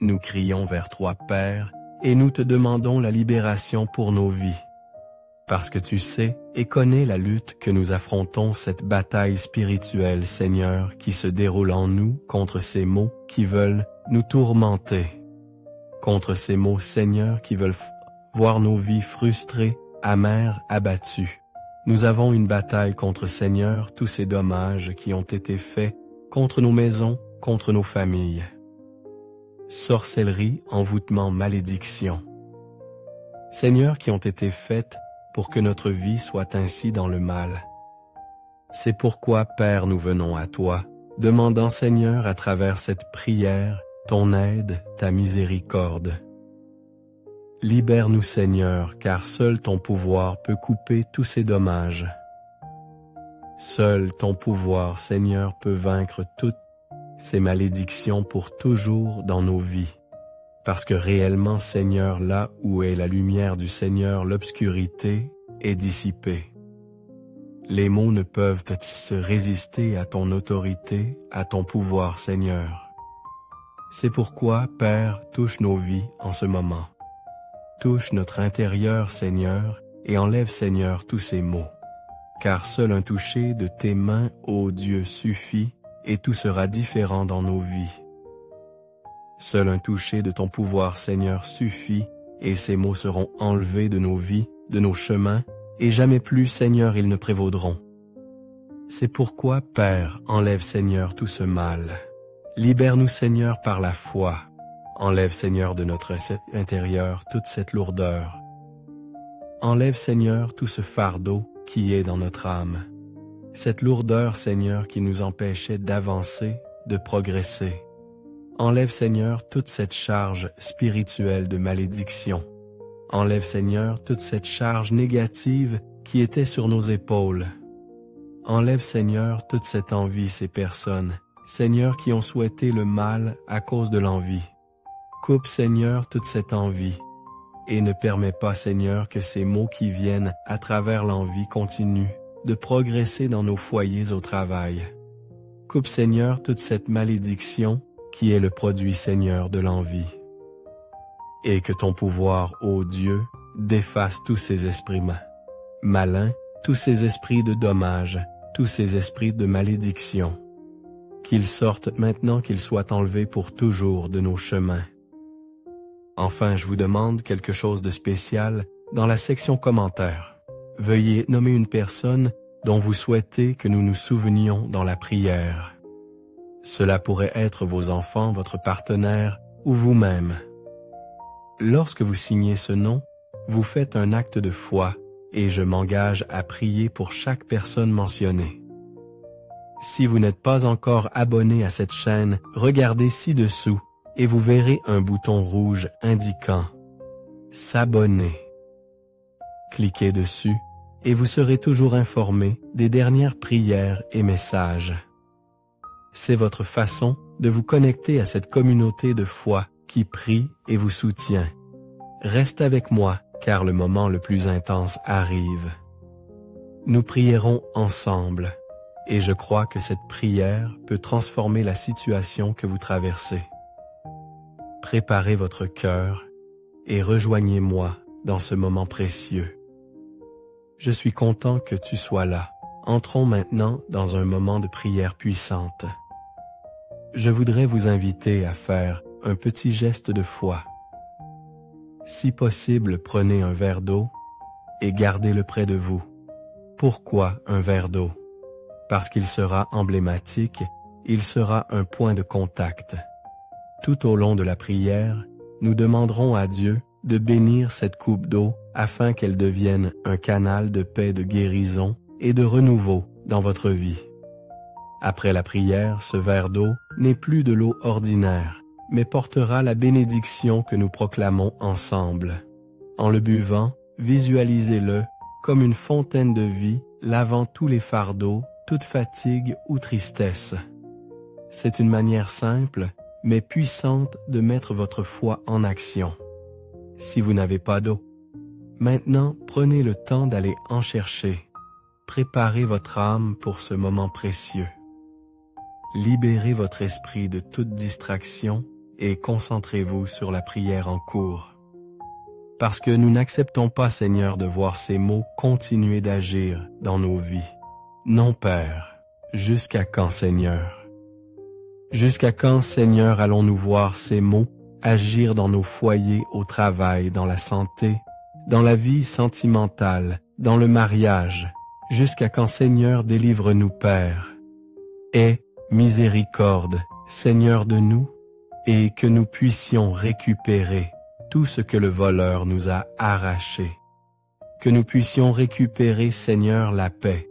Nous crions vers toi, Père, et nous te demandons la libération pour nos vies. Parce que tu sais et connais la lutte que nous affrontons, cette bataille spirituelle, Seigneur, qui se déroule en nous contre ces maux qui veulent nous tourmenter. Contre ces maux, Seigneur, qui veulent voir nos vies frustrées, amères, abattues. Nous avons une bataille contre, Seigneur, tous ces dommages qui ont été faits contre nos maisons, contre nos familles. Sorcellerie, envoûtement, malédiction. Seigneur, qui ont été faites pour que notre vie soit ainsi dans le mal. C'est pourquoi, Père, nous venons à toi, demandant, Seigneur, à travers cette prière, ton aide, ta miséricorde. Libère-nous, Seigneur, car seul ton pouvoir peut couper tous ces dommages. Seul ton pouvoir, Seigneur, peut vaincre toutes ces malédictions pour toujours dans nos vies. Parce que réellement, Seigneur, là où est la lumière du Seigneur, l'obscurité est dissipée. Les maux ne peuvent se résister à ton autorité, à ton pouvoir, Seigneur. C'est pourquoi, Père, touche nos vies en ce moment. Touche notre intérieur, Seigneur, et enlève, Seigneur, tous ces maux. Car seul un toucher de tes mains, ô Dieu, suffit, et tout sera différent dans nos vies. Seul un toucher de ton pouvoir, Seigneur, suffit, et ces maux seront enlevés de nos vies, de nos chemins, et jamais plus, Seigneur, ils ne prévaudront. C'est pourquoi, Père, enlève, Seigneur, tout ce mal. Libère-nous, Seigneur, par la foi. Enlève, Seigneur, de notre intérieur toute cette lourdeur. Enlève, Seigneur, tout ce fardeau qui est dans notre âme. Cette lourdeur, Seigneur, qui nous empêchait d'avancer, de progresser. Enlève, Seigneur, toute cette charge spirituelle de malédiction. Enlève, Seigneur, toute cette charge négative qui était sur nos épaules. Enlève, Seigneur, toute cette envie, ces personnes, Seigneur, qui ont souhaité le mal à cause de l'envie. Coupe, Seigneur, toute cette envie, et ne permets pas, Seigneur, que ces maux qui viennent à travers l'envie continuent de progresser dans nos foyers au travail. Coupe, Seigneur, toute cette malédiction qui est le produit, Seigneur, de l'envie. Et que ton pouvoir, ô Dieu, défasse tous ces esprits malins, tous ces esprits de dommage, tous ces esprits de malédiction. Qu'ils sortent maintenant, qu'ils soient enlevés pour toujours de nos chemins. Enfin, je vous demande quelque chose de spécial dans la section commentaires. Veuillez nommer une personne dont vous souhaitez que nous nous souvenions dans la prière. Cela pourrait être vos enfants, votre partenaire ou vous-même. Lorsque vous signez ce nom, vous faites un acte de foi et je m'engage à prier pour chaque personne mentionnée. Si vous n'êtes pas encore abonné à cette chaîne, regardez ci-dessous et vous verrez un bouton rouge indiquant « S'abonner ». Cliquez dessus et vous serez toujours informé des dernières prières et messages. C'est votre façon de vous connecter à cette communauté de foi qui prie et vous soutient. Reste avec moi car le moment le plus intense arrive. Nous prierons ensemble et je crois que cette prière peut transformer la situation que vous traversez. Préparez votre cœur et rejoignez-moi dans ce moment précieux. Je suis content que tu sois là. Entrons maintenant dans un moment de prière puissante. Je voudrais vous inviter à faire un petit geste de foi. Si possible, prenez un verre d'eau et gardez-le près de vous. Pourquoi un verre d'eau? Parce qu'il sera emblématique, il sera un point de contact. Tout au long de la prière, nous demanderons à Dieu de bénir cette coupe d'eau afin qu'elle devienne un canal de paix, de guérison et de renouveau dans votre vie. Après la prière, ce verre d'eau n'est plus de l'eau ordinaire, mais portera la bénédiction que nous proclamons ensemble. En le buvant, visualisez-le comme une fontaine de vie lavant tous les fardeaux, toute fatigue ou tristesse. C'est une manière simple, mais puissante de mettre votre foi en action. Si vous n'avez pas d'eau, maintenant prenez le temps d'aller en chercher. Préparez votre âme pour ce moment précieux. Libérez votre esprit de toute distraction et concentrez-vous sur la prière en cours. Parce que nous n'acceptons pas, Seigneur, de voir ces mots continuer d'agir dans nos vies. Non, Père, jusqu'à quand, Seigneur? Jusqu'à quand, Seigneur, allons-nous voir ces mots agir dans nos foyers, au travail, dans la santé, dans la vie sentimentale, dans le mariage? Jusqu'à quand, Seigneur, délivre-nous, Père? Aie miséricorde, Seigneur, de nous, et que nous puissions récupérer tout ce que le voleur nous a arraché. Que nous puissions récupérer, Seigneur, la paix.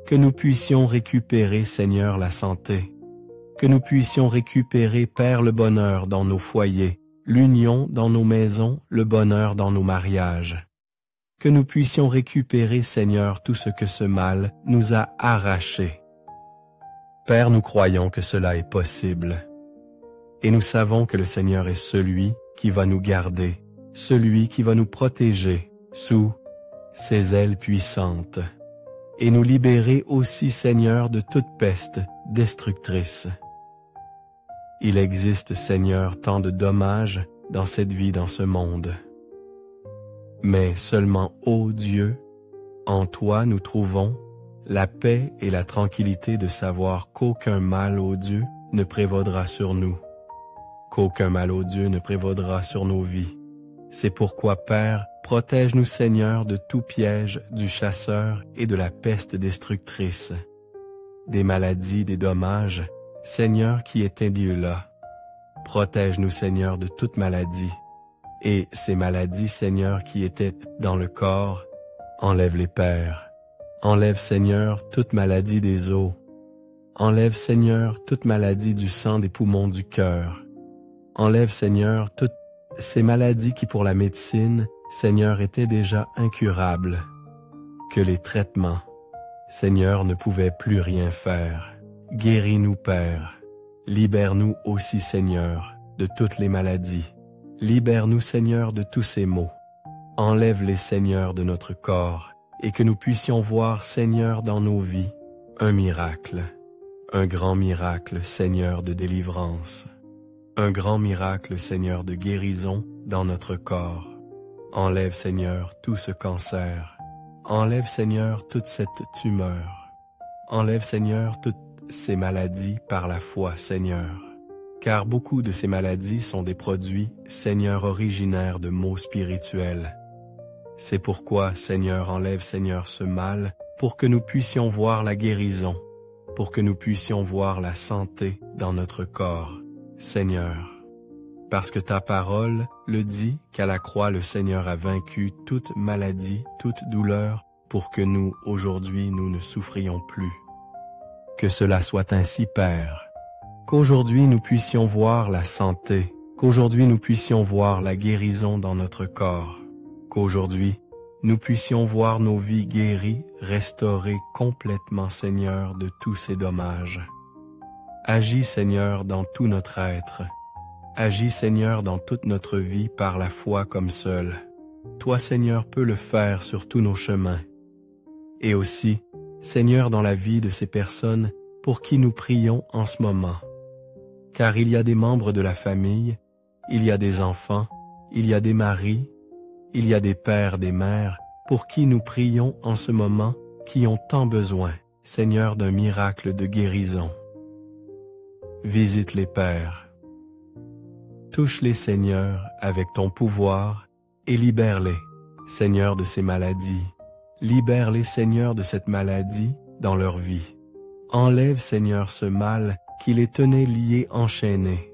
Que nous puissions récupérer, Seigneur, la santé. Que nous puissions récupérer, Père, le bonheur dans nos foyers, l'union dans nos maisons, le bonheur dans nos mariages. Que nous puissions récupérer, Seigneur, tout ce que ce mal nous a arraché. Père, nous croyons que cela est possible. Et nous savons que le Seigneur est celui qui va nous garder, celui qui va nous protéger sous ses ailes puissantes, et nous libérer aussi, Seigneur, de toute peste destructrice. Il existe, Seigneur, tant de dommages dans cette vie, dans ce monde. Mais seulement, ô Dieu, en toi nous trouvons la paix et la tranquillité de savoir qu'aucun mal, ô Dieu, ne prévaudra sur nous, qu'aucun mal, ô Dieu, ne prévaudra sur nos vies. C'est pourquoi, Père, protège-nous, Seigneur, de tout piège du chasseur et de la peste destructrice, des maladies, des dommages, Seigneur, qui étaient lieu-là. Protège-nous, Seigneur, de toute maladie, et ces maladies, Seigneur, qui étaient dans le corps, enlève-les, Père. Enlève, Seigneur, toute maladie des os. Enlève, Seigneur, toute maladie du sang, des poumons, du cœur. Enlève, Seigneur, toutes ces maladies qui, pour la médecine, Seigneur, étaient déjà incurables. Que les traitements, Seigneur, ne pouvaient plus rien faire. Guéris-nous, Père. Libère-nous aussi, Seigneur, de toutes les maladies. Libère-nous, Seigneur, de tous ces maux. Enlève-les, Seigneur, de notre corps, et que nous puissions voir, Seigneur, dans nos vies, un miracle, un grand miracle, Seigneur, de délivrance, un grand miracle, Seigneur, de guérison dans notre corps. Enlève, Seigneur, tout ce cancer. Enlève, Seigneur, toute cette tumeur. Enlève, Seigneur, toutes ces maladies par la foi, Seigneur. Car beaucoup de ces maladies sont des produits, Seigneur, originaires de maux spirituels. C'est pourquoi, Seigneur, enlève, Seigneur, ce mal, pour que nous puissions voir la guérison, pour que nous puissions voir la santé dans notre corps, Seigneur. Parce que ta parole le dit qu'à la croix, le Seigneur a vaincu toute maladie, toute douleur, pour que nous, aujourd'hui, nous ne souffrions plus. Que cela soit ainsi, Père. Qu'aujourd'hui, nous puissions voir la santé, qu'aujourd'hui, nous puissions voir la guérison dans notre corps. Qu'aujourd'hui, nous puissions voir nos vies guéries, restaurées complètement, Seigneur, de tous ces dommages. Agis, Seigneur, dans tout notre être. Agis, Seigneur, dans toute notre vie par la foi comme seul. Toi, Seigneur, peux le faire sur tous nos chemins. Et aussi, Seigneur, dans la vie de ces personnes pour qui nous prions en ce moment. Car il y a des membres de la famille, il y a des enfants, il y a des maris, il y a des pères, des mères, pour qui nous prions en ce moment, qui ont tant besoin, Seigneur, d'un miracle de guérison. Visite les pères. Touche-les, Seigneur, avec ton pouvoir, et libère-les, Seigneur, de ces maladies. Libère-les, Seigneur, de cette maladie dans leur vie. Enlève, Seigneur, ce mal qui les tenait liés, enchaînés.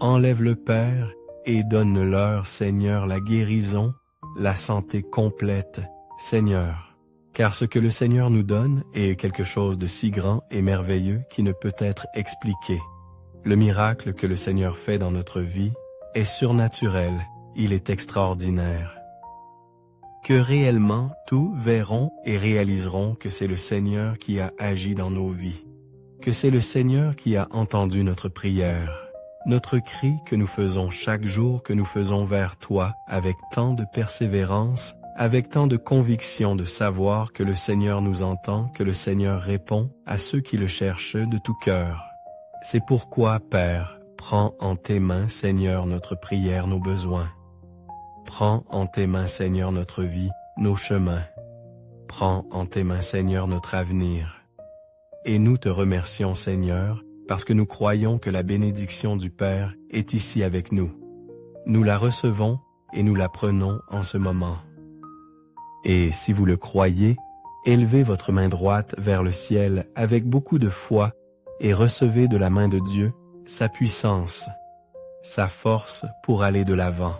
Enlève-le, Père, et donne-leur, Seigneur, la guérison, la santé complète, Seigneur. Car ce que le Seigneur nous donne est quelque chose de si grand et merveilleux qui ne peut être expliqué. Le miracle que le Seigneur fait dans notre vie est surnaturel, il est extraordinaire. Que réellement tous verront et réaliseront que c'est le Seigneur qui a agi dans nos vies, que c'est le Seigneur qui a entendu notre prière, notre cri que nous faisons chaque jour, que nous faisons vers toi avec tant de persévérance, avec tant de conviction de savoir que le Seigneur nous entend, que le Seigneur répond à ceux qui le cherchent de tout cœur. C'est pourquoi, Père, Prends en tes mains, Seigneur, notre prière, nos besoins. Prends en tes mains, Seigneur, notre vie, nos chemins. Prends en tes mains, Seigneur, notre avenir. Et nous te remercions, Seigneur, parce que nous croyons que la bénédiction du Père est ici avec nous. Nous la recevons et nous la prenons en ce moment. Et si vous le croyez, élevez votre main droite vers le ciel avec beaucoup de foi et recevez de la main de Dieu sa puissance, sa force pour aller de l'avant.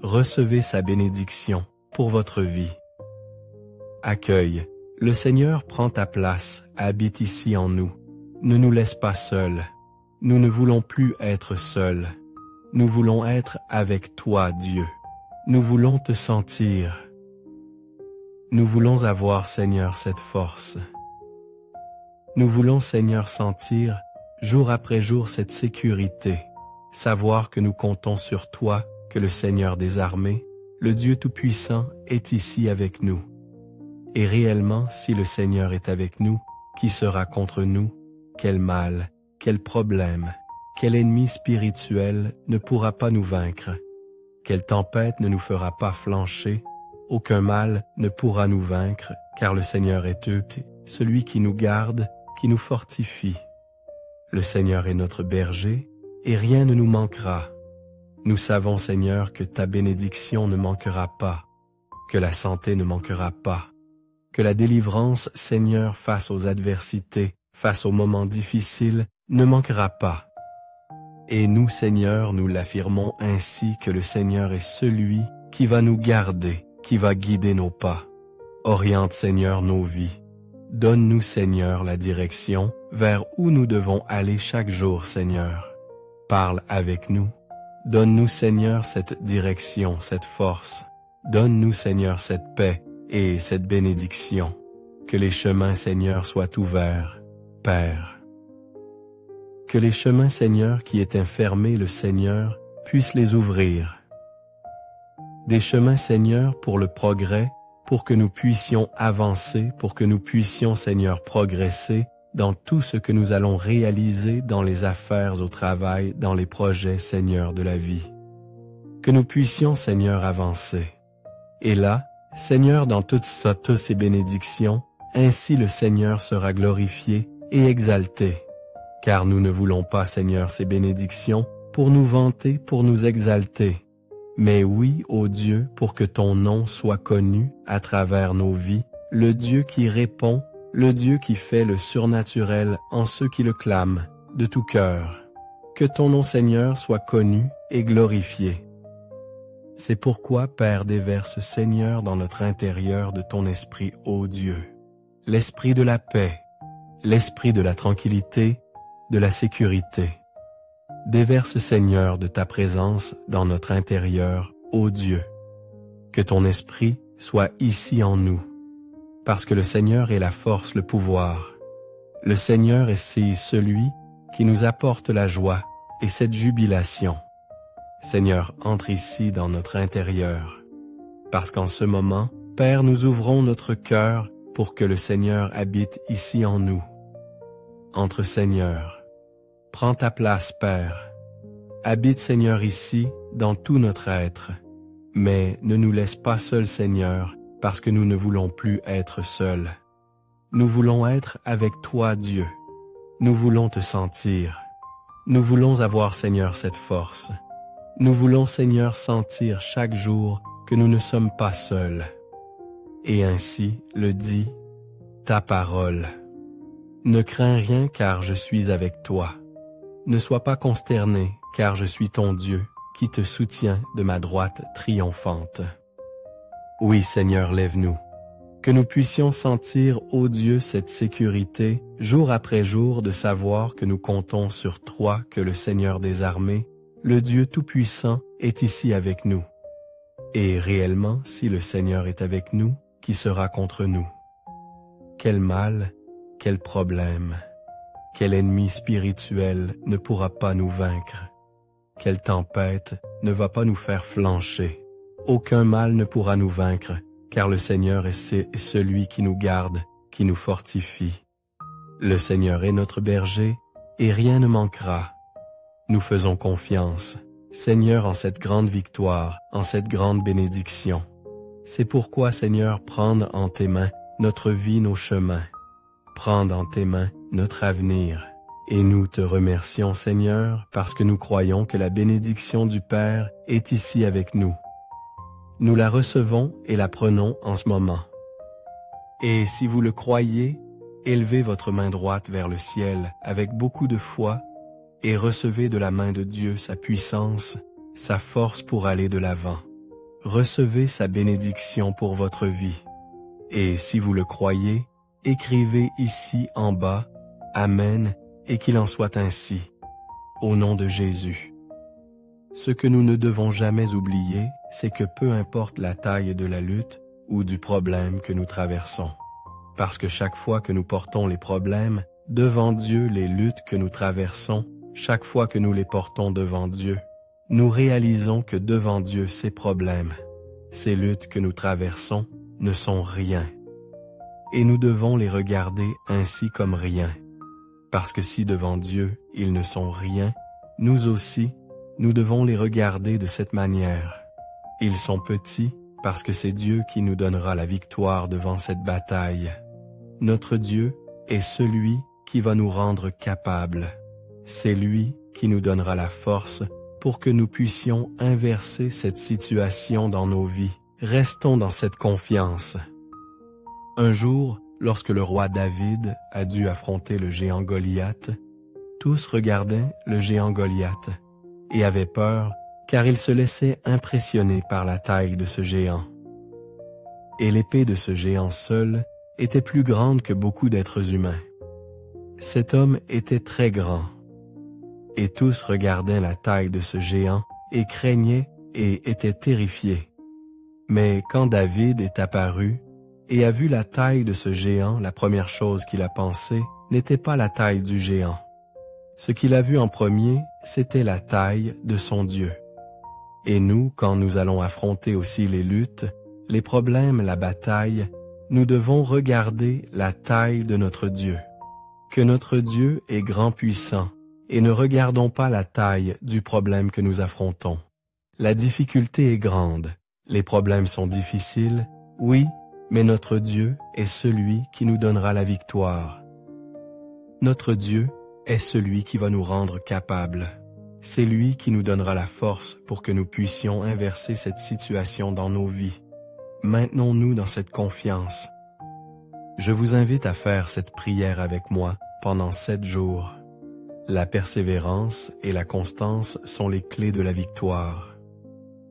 Recevez sa bénédiction pour votre vie. Accueille, le Seigneur prend ta place, habite ici en nous. Ne nous laisse pas seuls. Nous ne voulons plus être seuls. Nous voulons être avec toi, Dieu. Nous voulons te sentir. Nous voulons avoir, Seigneur, cette force. Nous voulons, Seigneur, sentir, jour après jour, cette sécurité, savoir que nous comptons sur toi, que le Seigneur des armées, le Dieu Tout-Puissant, est ici avec nous. Et réellement, si le Seigneur est avec nous, qui sera contre nous? Quel mal, quel problème, quel ennemi spirituel ne pourra pas nous vaincre? Quelle tempête ne nous fera pas flancher? Aucun mal ne pourra nous vaincre, car le Seigneur est eux, celui qui nous garde, qui nous fortifie. Le Seigneur est notre berger, et rien ne nous manquera. Nous savons, Seigneur, que ta bénédiction ne manquera pas, que la santé ne manquera pas, que la délivrance, Seigneur, face aux adversités, face aux moments difficiles, ne manquera pas. Et nous, Seigneur, nous l'affirmons ainsi que le Seigneur est celui qui va nous garder, qui va guider nos pas. Oriente, Seigneur, nos vies. Donne-nous, Seigneur, la direction vers où nous devons aller chaque jour, Seigneur. Parle avec nous. Donne-nous, Seigneur, cette direction, cette force. Donne-nous, Seigneur, cette paix et cette bénédiction. Que les chemins, Seigneur, soient ouverts, Père. Que les chemins, Seigneur, qui étaient fermés, le Seigneur, puisse les ouvrir. Des chemins, Seigneur, pour le progrès, pour que nous puissions avancer, pour que nous puissions, Seigneur, progresser dans tout ce que nous allons réaliser dans les affaires, au travail, dans les projets, Seigneur, de la vie. Que nous puissions, Seigneur, avancer. Et là, Seigneur, dans toutes ces bénédictions, ainsi le Seigneur sera glorifié et exalté. Car nous ne voulons pas, Seigneur, ces bénédictions pour nous vanter, pour nous exalter. Mais oui, ô Dieu, pour que ton nom soit connu à travers nos vies, le Dieu qui répond, le Dieu qui fait le surnaturel en ceux qui le clament, de tout cœur. Que ton nom, Seigneur, soit connu et glorifié. C'est pourquoi, Père, déverse, Seigneur, dans notre intérieur de ton esprit, ô Dieu, l'esprit de la paix, l'esprit de la tranquillité, de la sécurité. Déverse, Seigneur, de ta présence dans notre intérieur, ô Dieu. Que ton esprit soit ici en nous, parce que le Seigneur est la force, le pouvoir. Le Seigneur est celui qui nous apporte la joie et cette jubilation. Seigneur, entre ici dans notre intérieur, parce qu'en ce moment, Père, nous ouvrons notre cœur pour que le Seigneur habite ici en nous. Entre, Seigneur. Prends ta place, Père. Habite, Seigneur, ici, dans tout notre être. Mais ne nous laisse pas seuls, Seigneur, parce que nous ne voulons plus être seuls. Nous voulons être avec toi, Dieu. Nous voulons te sentir. Nous voulons avoir, Seigneur, cette force. Nous voulons, Seigneur, sentir chaque jour que nous ne sommes pas seuls. Et ainsi le dit ta parole. Ne crains rien car je suis avec toi. Ne sois pas consterné, car je suis ton Dieu, qui te soutient de ma droite triomphante. Oui, Seigneur, lève-nous. Que nous puissions sentir, ô Dieu, cette sécurité, jour après jour, de savoir que nous comptons sur toi, que le Seigneur des armées, le Dieu Tout-Puissant, est ici avec nous. Et réellement, si le Seigneur est avec nous, qui sera contre nous? Quel mal, quel problème! Quel ennemi spirituel ne pourra pas nous vaincre? Quelle tempête ne va pas nous faire flancher? Aucun mal ne pourra nous vaincre, car le Seigneur est celui qui nous garde, qui nous fortifie. Le Seigneur est notre berger, et rien ne manquera. nous faisons confiance, Seigneur, en cette grande victoire, en cette grande bénédiction. C'est pourquoi, Seigneur, prends en tes mains notre vie, nos chemins. Prends dans tes mains notre avenir. Et nous te remercions, Seigneur, parce que nous croyons que la bénédiction du Père est ici avec nous. Nous la recevons et la prenons en ce moment. Et si vous le croyez, élevez votre main droite vers le ciel avec beaucoup de foi et recevez de la main de Dieu sa puissance, sa force pour aller de l'avant. Recevez sa bénédiction pour votre vie. Et si vous le croyez, écrivez ici en bas « Amen » et qu'il en soit ainsi, au nom de Jésus. Ce que nous ne devons jamais oublier, c'est que peu importe la taille de la lutte ou du problème que nous traversons, parce que chaque fois que nous portons les problèmes devant Dieu, les luttes que nous traversons, chaque fois que nous les portons devant Dieu, nous réalisons que devant Dieu, ces problèmes, ces luttes que nous traversons ne sont rien. Et nous devons les regarder ainsi comme rien. Parce que si devant Dieu, ils ne sont rien, nous aussi, nous devons les regarder de cette manière. Ils sont petits parce que c'est Dieu qui nous donnera la victoire devant cette bataille. Notre Dieu est celui qui va nous rendre capables. C'est lui qui nous donnera la force pour que nous puissions inverser cette situation dans nos vies. Restons dans cette confiance. Un jour, lorsque le roi David a dû affronter le géant Goliath, tous regardaient le géant Goliath et avaient peur car ils se laissaient impressionner par la taille de ce géant. Et l'épée de ce géant seul était plus grande que beaucoup d'êtres humains. Cet homme était très grand. Et tous regardaient la taille de ce géant et craignaient et étaient terrifiés. Mais quand David est apparu et a vu la taille de ce géant, la première chose qu'il a pensé n'était pas la taille du géant. Ce qu'il a vu en premier, c'était la taille de son Dieu. Et nous, quand nous allons affronter aussi les luttes, les problèmes, la bataille, nous devons regarder la taille de notre Dieu. Que notre Dieu est grand puissant, et ne regardons pas la taille du problème que nous affrontons. La difficulté est grande, les problèmes sont difficiles, oui, mais notre Dieu est celui qui nous donnera la victoire. Notre Dieu est celui qui va nous rendre capables. C'est lui qui nous donnera la force pour que nous puissions inverser cette situation dans nos vies. Maintenons-nous dans cette confiance. Je vous invite à faire cette prière avec moi pendant 7 jours. La persévérance et la constance sont les clés de la victoire.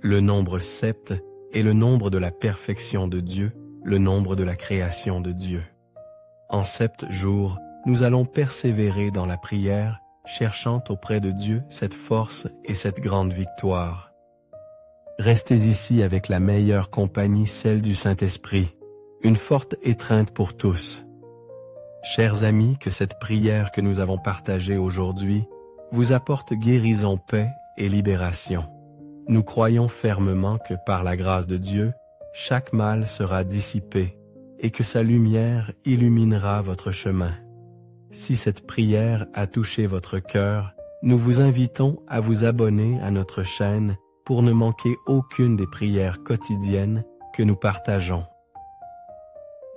Le nombre 7 est le nombre de la perfection de Dieu, le nombre de la création de Dieu. En 7 jours, nous allons persévérer dans la prière, cherchant auprès de Dieu cette force et cette grande victoire. Restez ici avec la meilleure compagnie, celle du Saint-Esprit, une forte étreinte pour tous. Chers amis, que cette prière que nous avons partagée aujourd'hui vous apporte guérison, paix et libération. Nous croyons fermement que par la grâce de Dieu, chaque mal sera dissipé et que sa lumière illuminera votre chemin. Si cette prière a touché votre cœur, nous vous invitons à vous abonner à notre chaîne pour ne manquer aucune des prières quotidiennes que nous partageons.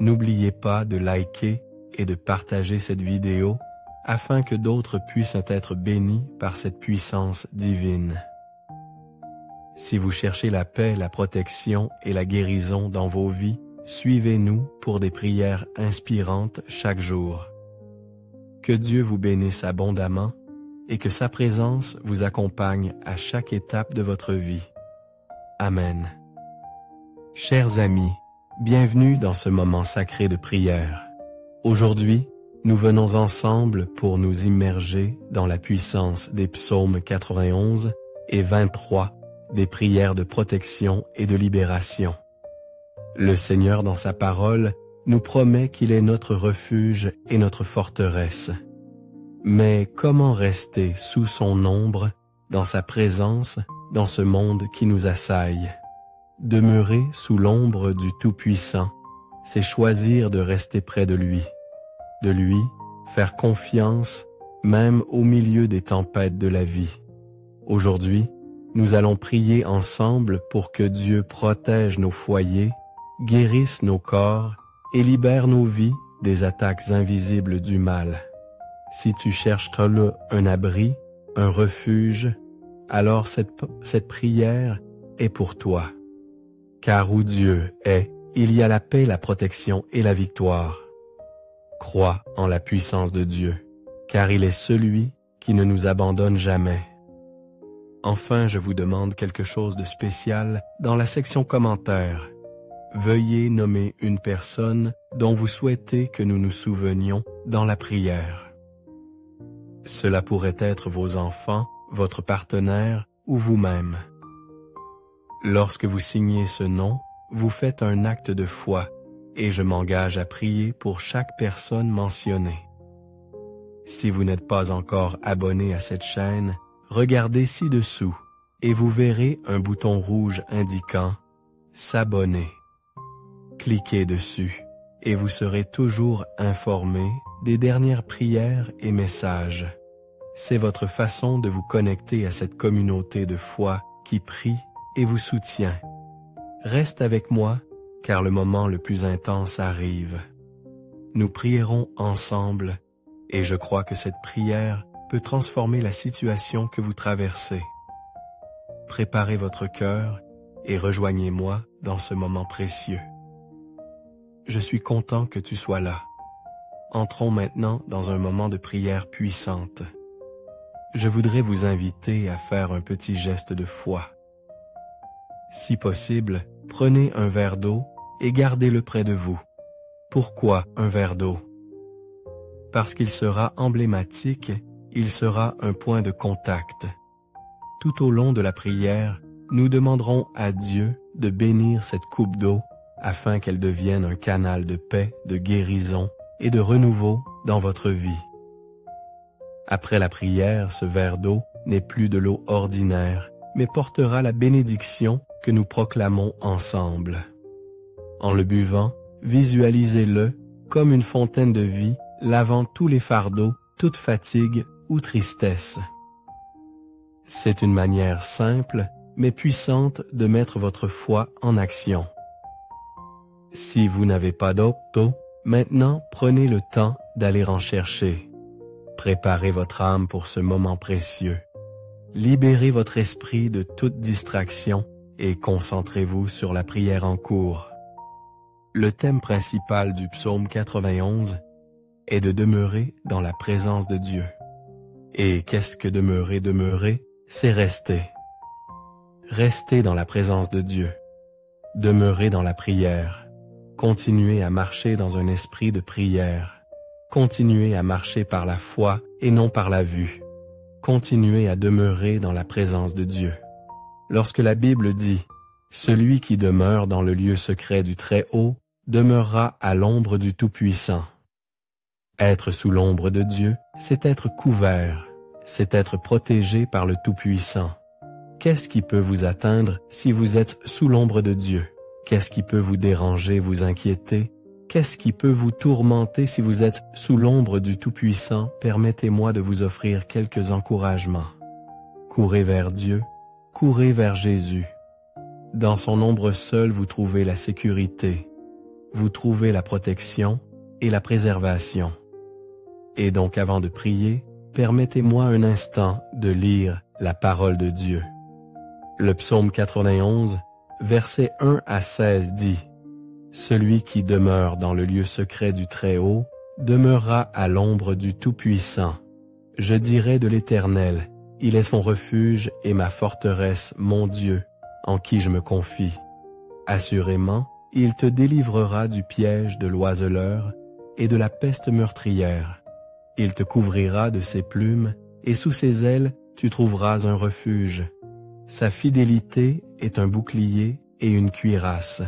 N'oubliez pas de liker et de partager cette vidéo afin que d'autres puissent être bénis par cette puissance divine. Si vous cherchez la paix, la protection et la guérison dans vos vies, suivez-nous pour des prières inspirantes chaque jour. Que Dieu vous bénisse abondamment et que sa présence vous accompagne à chaque étape de votre vie. Amen. Chers amis, bienvenue dans ce moment sacré de prière. Aujourd'hui, nous venons ensemble pour nous immerger dans la puissance des psaumes 91 et 23, des prières de protection et de libération. Le Seigneur, dans sa parole, nous promet qu'il est notre refuge et notre forteresse. Mais comment rester sous son ombre, dans sa présence, dans ce monde qui nous assaille? Demeurer sous l'ombre du Tout-Puissant, c'est choisir de rester près de lui, faire confiance même au milieu des tempêtes de la vie. Aujourd'hui, nous allons prier ensemble pour que Dieu protège nos foyers, guérisse nos corps et libère nos vies des attaques invisibles du mal. Si tu cherches là un abri, un refuge, alors cette prière est pour toi. Car où Dieu est, il y a la paix, la protection et la victoire. Crois en la puissance de Dieu, car il est celui qui ne nous abandonne jamais. Enfin, je vous demande quelque chose de spécial dans la section commentaires. Veuillez nommer une personne dont vous souhaitez que nous nous souvenions dans la prière. Cela pourrait être vos enfants, votre partenaire ou vous-même. Lorsque vous signez ce nom, vous faites un acte de foi et je m'engage à prier pour chaque personne mentionnée. Si vous n'êtes pas encore abonné à cette chaîne, regardez ci-dessous et vous verrez un bouton rouge indiquant « S'abonner ». Cliquez dessus et vous serez toujours informé des dernières prières et messages. C'est votre façon de vous connecter à cette communauté de foi qui prie et vous soutient. Reste avec moi, car le moment le plus intense arrive. Nous prierons ensemble, et je crois que cette prière peut transformer la situation que vous traversez. Préparez votre cœur et rejoignez-moi dans ce moment précieux. Je suis content que tu sois là. Entrons maintenant dans un moment de prière puissante. Je voudrais vous inviter à faire un petit geste de foi. Si possible, prenez un verre d'eau et gardez-le près de vous. Pourquoi un verre d'eau? Parce qu'il sera emblématique, il sera un point de contact. Tout au long de la prière, nous demanderons à Dieu de bénir cette coupe d'eau afin qu'elle devienne un canal de paix, de guérison et de renouveau dans votre vie. Après la prière, ce verre d'eau n'est plus de l'eau ordinaire, mais portera la bénédiction que nous proclamons ensemble. En le buvant, visualisez-le comme une fontaine de vie lavant tous les fardeaux, toute fatigue ou tristesse. C'est une manière simple, mais puissante de mettre votre foi en action. Si vous n'avez pas d'eau, maintenant prenez le temps d'aller en chercher. Préparez votre âme pour ce moment précieux. Libérez votre esprit de toute distraction et concentrez-vous sur la prière en cours. Le thème principal du psaume 91 est de demeurer dans la présence de Dieu. Et qu'est-ce que demeurer? Demeurer, c'est rester. Rester dans la présence de Dieu. Demeurer dans la prière. Continuer à marcher dans un esprit de prière. Continuez à marcher par la foi et non par la vue. Continuez à demeurer dans la présence de Dieu. Lorsque la Bible dit « Celui qui demeure dans le lieu secret du Très-Haut demeurera à l'ombre du Tout-Puissant ». Être sous l'ombre de Dieu, c'est être couvert, c'est être protégé par le Tout-Puissant. Qu'est-ce qui peut vous atteindre si vous êtes sous l'ombre de Dieu? Qu'est-ce qui peut vous déranger, vous inquiéter? Qu'est-ce qui peut vous tourmenter si vous êtes sous l'ombre du Tout-Puissant? Permettez-moi de vous offrir quelques encouragements. Courez vers Dieu, courez vers Jésus. Dans son ombre seul, vous trouvez la sécurité, vous trouvez la protection et la préservation. Et donc avant de prier, permettez-moi un instant de lire la parole de Dieu. Le psaume 91, versets 1 à 16 dit « Celui qui demeure dans le lieu secret du Très-Haut demeurera à l'ombre du Tout-Puissant. Je dirai de l'Éternel, il est mon refuge et ma forteresse, mon Dieu, en qui je me confie. Assurément, il te délivrera du piège de l'oiseleur et de la peste meurtrière. Il te couvrira de ses plumes, et sous ses ailes tu trouveras un refuge. Sa fidélité est un bouclier et une cuirasse.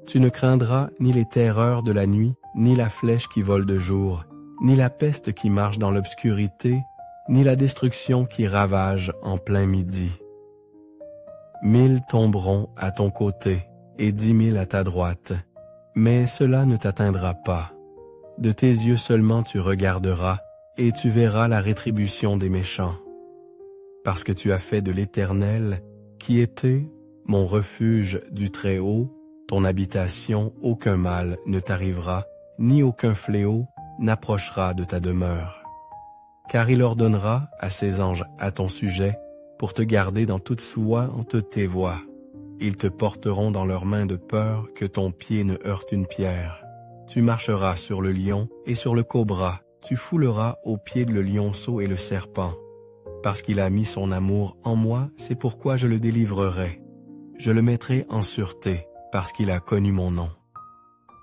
Tu ne craindras ni les terreurs de la nuit, ni la flèche qui vole de jour, ni la peste qui marche dans l'obscurité, ni la destruction qui ravage en plein midi. 1000 tomberont à ton côté et 10 000 à ta droite, mais cela ne t'atteindra pas. De tes yeux seulement tu regarderas et tu verras la rétribution des méchants. parce que tu as fait de l'Éternel, qui était mon refuge du Très-Haut, ton habitation, aucun mal ne t'arrivera, ni aucun fléau n'approchera de ta demeure. Car il ordonnera à ses anges à ton sujet, pour te garder dans toute tes voies. Ils te porteront dans leurs mains de peur que ton pied ne heurte une pierre. Tu marcheras sur le lion et sur le cobra, tu fouleras au pied le lionceau et le serpent. Parce qu'il a mis son amour en moi, c'est pourquoi je le délivrerai. Je le mettrai en sûreté, parce qu'il a connu mon nom.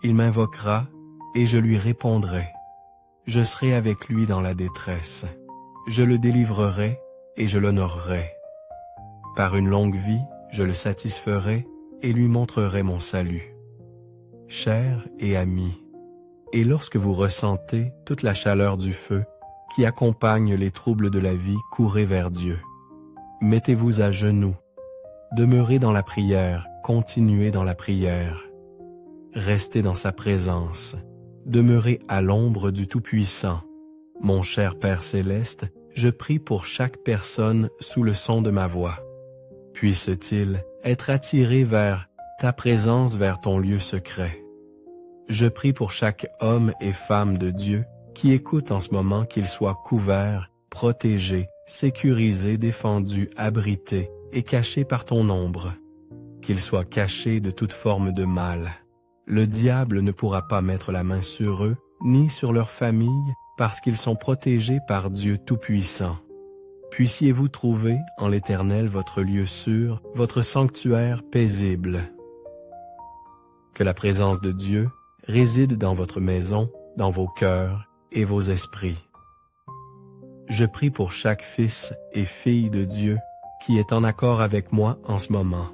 Il m'invoquera, et je lui répondrai. Je serai avec lui dans la détresse. Je le délivrerai, et je l'honorerai. Par une longue vie, je le satisferai, et lui montrerai mon salut. Cher et ami, et lorsque vous ressentez toute la chaleur du feu, qui accompagne les troubles de la vie, courez vers Dieu. Mettez-vous à genoux. Demeurez dans la prière, continuez dans la prière. Restez dans sa présence. Demeurez à l'ombre du Tout-Puissant. Mon cher Père céleste, je prie pour chaque personne sous le son de ma voix. Puisse-t-il être attiré vers ta présence, vers ton lieu secret. Je prie pour chaque homme et femme de Dieu qui écoute en ce moment, qu'il soit couvert, protégé, sécurisé, défendu, abrité et caché par ton ombre. Qu'il soit caché de toute forme de mal. Le diable ne pourra pas mettre la main sur eux, ni sur leur famille, parce qu'ils sont protégés par Dieu Tout-Puissant. Puissiez-vous trouver en l'Éternel votre lieu sûr, votre sanctuaire paisible. Que la présence de Dieu réside dans votre maison, dans vos cœurs et vos esprits. Je prie pour chaque fils et fille de Dieu qui est en accord avec moi en ce moment.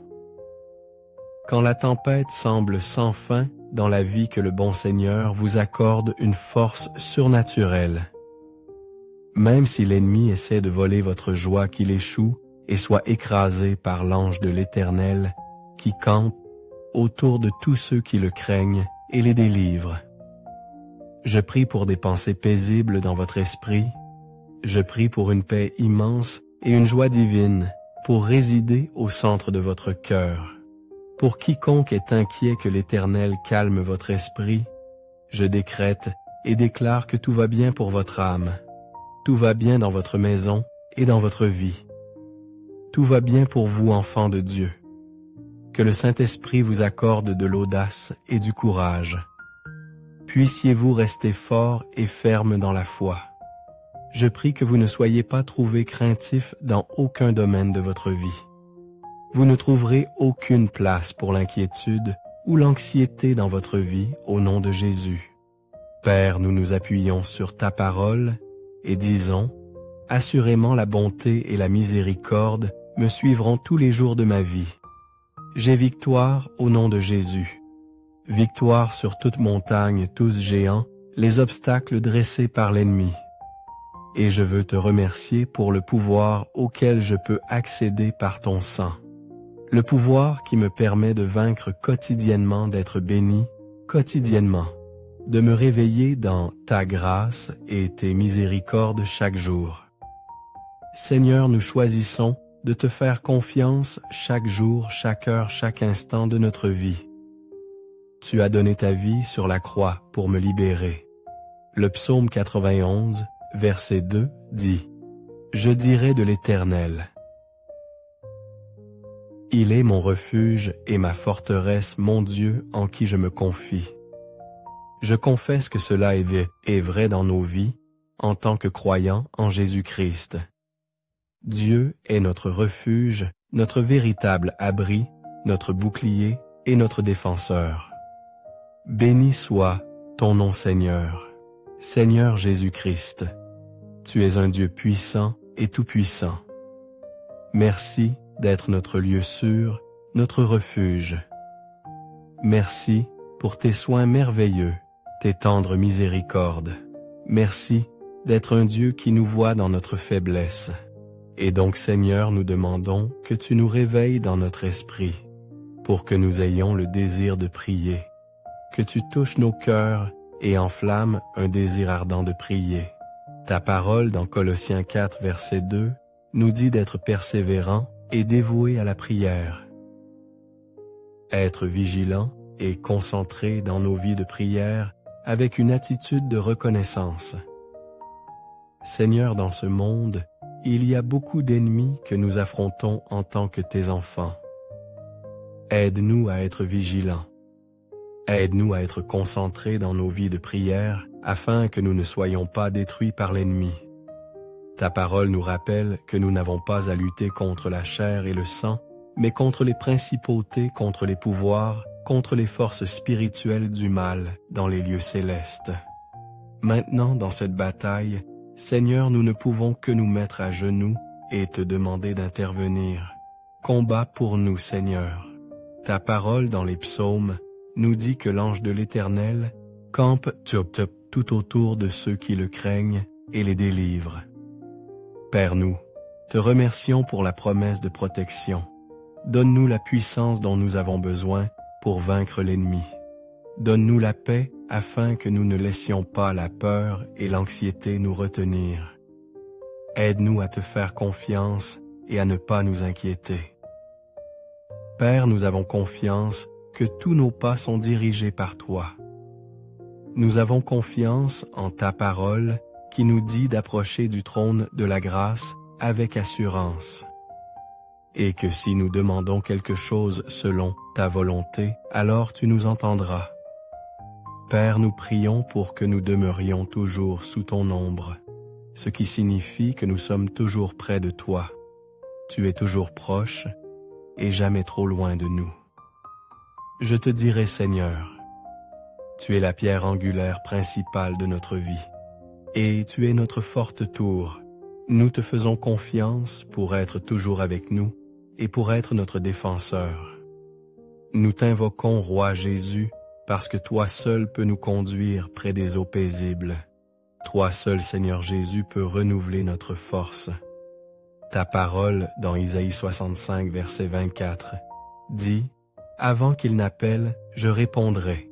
Quand la tempête semble sans fin dans la vie, que le bon Seigneur vous accorde une force surnaturelle. Même si l'ennemi essaie de voler votre joie, qu'il échoue et soit écrasé par l'ange de l'Éternel qui campe autour de tous ceux qui le craignent et les délivre. Je prie pour des pensées paisibles dans votre esprit. Je prie pour une paix immense et une joie divine pour résider au centre de votre cœur. Pour quiconque est inquiet, que l'Éternel calme votre esprit. Je décrète et déclare que tout va bien pour votre âme. Tout va bien dans votre maison et dans votre vie. Tout va bien pour vous, enfants de Dieu. Que le Saint-Esprit vous accorde de l'audace et du courage. Puissiez-vous rester fort et ferme dans la foi. Je prie que vous ne soyez pas trouvés craintifs dans aucun domaine de votre vie. Vous ne trouverez aucune place pour l'inquiétude ou l'anxiété dans votre vie au nom de Jésus. Père, nous nous appuyons sur ta parole et disons, assurément la bonté et la miséricorde me suivront tous les jours de ma vie. J'ai victoire au nom de Jésus. Victoire sur toute montagne, tous géants, les obstacles dressés par l'ennemi. Et je veux te remercier pour le pouvoir auquel je peux accéder par ton sang. Le pouvoir qui me permet de vaincre quotidiennement, d'être béni quotidiennement, de me réveiller dans ta grâce et tes miséricordes chaque jour. Seigneur, nous choisissons de te faire confiance chaque jour, chaque heure, chaque instant de notre vie. Tu as donné ta vie sur la croix pour me libérer. Le psaume 91, verset 2, dit « Je dirai de l'Éternel. Il est mon refuge et ma forteresse, mon Dieu en qui je me confie. » Je confesse que cela est vrai dans nos vies, en tant que croyants en Jésus-Christ. Dieu est notre refuge, notre véritable abri, notre bouclier et notre défenseur. Béni soit ton nom, Seigneur, Seigneur Jésus-Christ. Tu es un Dieu puissant et tout-puissant. Merci d'être notre lieu sûr, notre refuge. Merci pour tes soins merveilleux, tes tendres miséricordes. Merci d'être un Dieu qui nous voit dans notre faiblesse. Et donc, Seigneur, nous demandons que tu nous réveilles dans notre esprit, pour que nous ayons le désir de prier, que tu touches nos cœurs et enflammes un désir ardent de prier. Ta parole dans Colossiens 4, verset 2, nous dit d'être persévérants et dévoués à la prière. Être vigilants et concentrés dans nos vies de prière avec une attitude de reconnaissance. Seigneur, dans ce monde, il y a beaucoup d'ennemis que nous affrontons en tant que tes enfants. Aide-nous à être vigilants. Aide-nous à être concentrés dans nos vies de prière afin que nous ne soyons pas détruits par l'ennemi. Ta parole nous rappelle que nous n'avons pas à lutter contre la chair et le sang, mais contre les principautés, contre les pouvoirs, contre les forces spirituelles du mal dans les lieux célestes. Maintenant, dans cette bataille, Seigneur, nous ne pouvons que nous mettre à genoux et te demander d'intervenir. Combat pour nous, Seigneur. Ta parole dans les psaumes nous dit que l'ange de l'Éternel campe tout autour de ceux qui le craignent et les délivre. Père, nous te remercions pour la promesse de protection. Donne-nous la puissance dont nous avons besoin pour vaincre l'ennemi. Donne-nous la paix afin que nous ne laissions pas la peur et l'anxiété nous retenir. Aide-nous à te faire confiance et à ne pas nous inquiéter. Père, nous avons confiance que tous nos pas sont dirigés par toi. Nous avons confiance en ta parole qui nous dit d'approcher du trône de la grâce avec assurance. Et que si nous demandons quelque chose selon ta volonté, alors tu nous entendras. Père, nous prions pour que nous demeurions toujours sous ton ombre, ce qui signifie que nous sommes toujours près de toi. Tu es toujours proche et jamais trop loin de nous. Je te dirai, Seigneur, tu es la pierre angulaire principale de notre vie, et tu es notre forte tour. Nous te faisons confiance pour être toujours avec nous et pour être notre défenseur. Nous t'invoquons, Roi Jésus, parce que toi seul peux nous conduire près des eaux paisibles. Toi seul, Seigneur Jésus, peux renouveler notre force. Ta parole, dans Isaïe 65, verset 24, dit « Avant qu'ils n'appellent, je répondrai.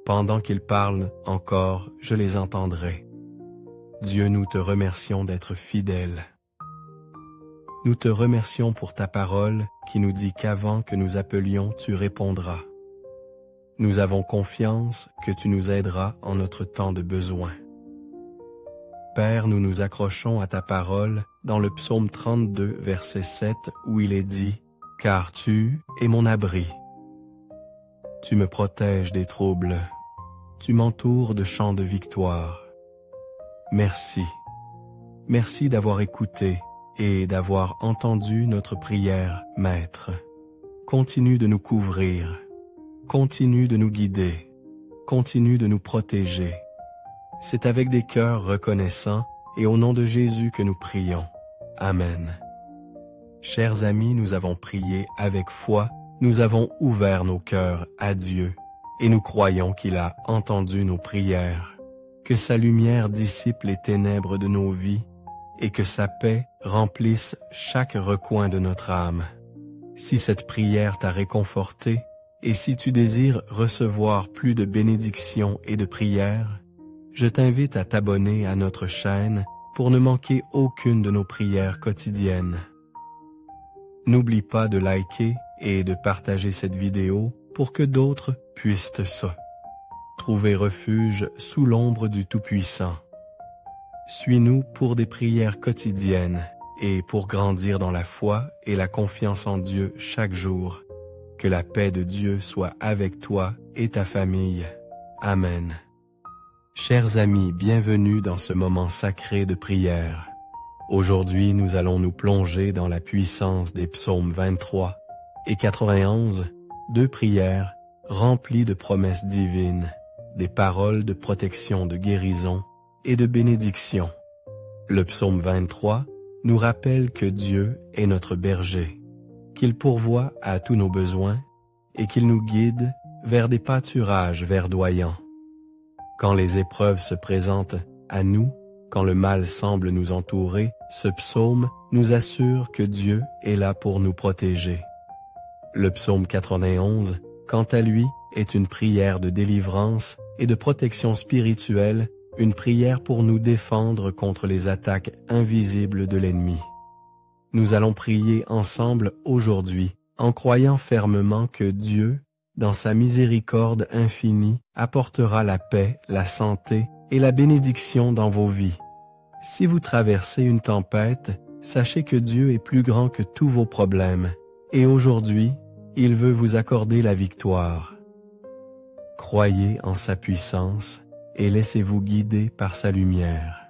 Pendant qu'ils parlent encore, je les entendrai. » Dieu, nous te remercions d'être fidèle. Nous te remercions pour ta parole qui nous dit qu'avant que nous appelions, tu répondras. Nous avons confiance que tu nous aideras en notre temps de besoin. Père, nous nous accrochons à ta parole dans le psaume 32, verset 7, où il est dit « Car tu es mon abri. Tu me protèges des troubles. Tu m'entoures de chants de victoire. Merci. Merci d'avoir écouté et d'avoir entendu notre prière, Maître. Continue de nous couvrir. Continue de nous guider. Continue de nous protéger. C'est avec des cœurs reconnaissants et au nom de Jésus que nous prions. Amen. Chers amis, nous avons prié avec foi, nous avons ouvert nos cœurs à Dieu et nous croyons qu'il a entendu nos prières, que sa lumière dissipe les ténèbres de nos vies et que sa paix remplisse chaque recoin de notre âme. Si cette prière t'a réconforté et si tu désires recevoir plus de bénédictions et de prières, je t'invite à t'abonner à notre chaîne pour ne manquer aucune de nos prières quotidiennes. N'oublie pas de liker et de partager cette vidéo pour que d'autres puissent trouver refuge sous l'ombre du Tout-Puissant. Suis-nous pour des prières quotidiennes et pour grandir dans la foi et la confiance en Dieu chaque jour. Que la paix de Dieu soit avec toi et ta famille. Amen. Chers amis, bienvenue dans ce moment sacré de prière. Aujourd'hui, nous allons nous plonger dans la puissance des psaumes 23 et 91, deux prières remplies de promesses divines, des paroles de protection, de guérison et de bénédiction. Le psaume 23 nous rappelle que Dieu est notre berger, qu'il pourvoit à tous nos besoins et qu'il nous guide vers des pâturages verdoyants. Quand les épreuves se présentent à nous, quand le mal semble nous entourer, ce psaume nous assure que Dieu est là pour nous protéger. Le psaume 91, quant à lui, est une prière de délivrance et de protection spirituelle, une prière pour nous défendre contre les attaques invisibles de l'ennemi. Nous allons prier ensemble aujourd'hui, en croyant fermement que Dieu, dans sa miséricorde infinie, apportera la paix, la santé et la bénédiction dans vos vies. Si vous traversez une tempête, sachez que Dieu est plus grand que tous vos problèmes, et aujourd'hui, il veut vous accorder la victoire. Croyez en sa puissance et laissez-vous guider par sa lumière.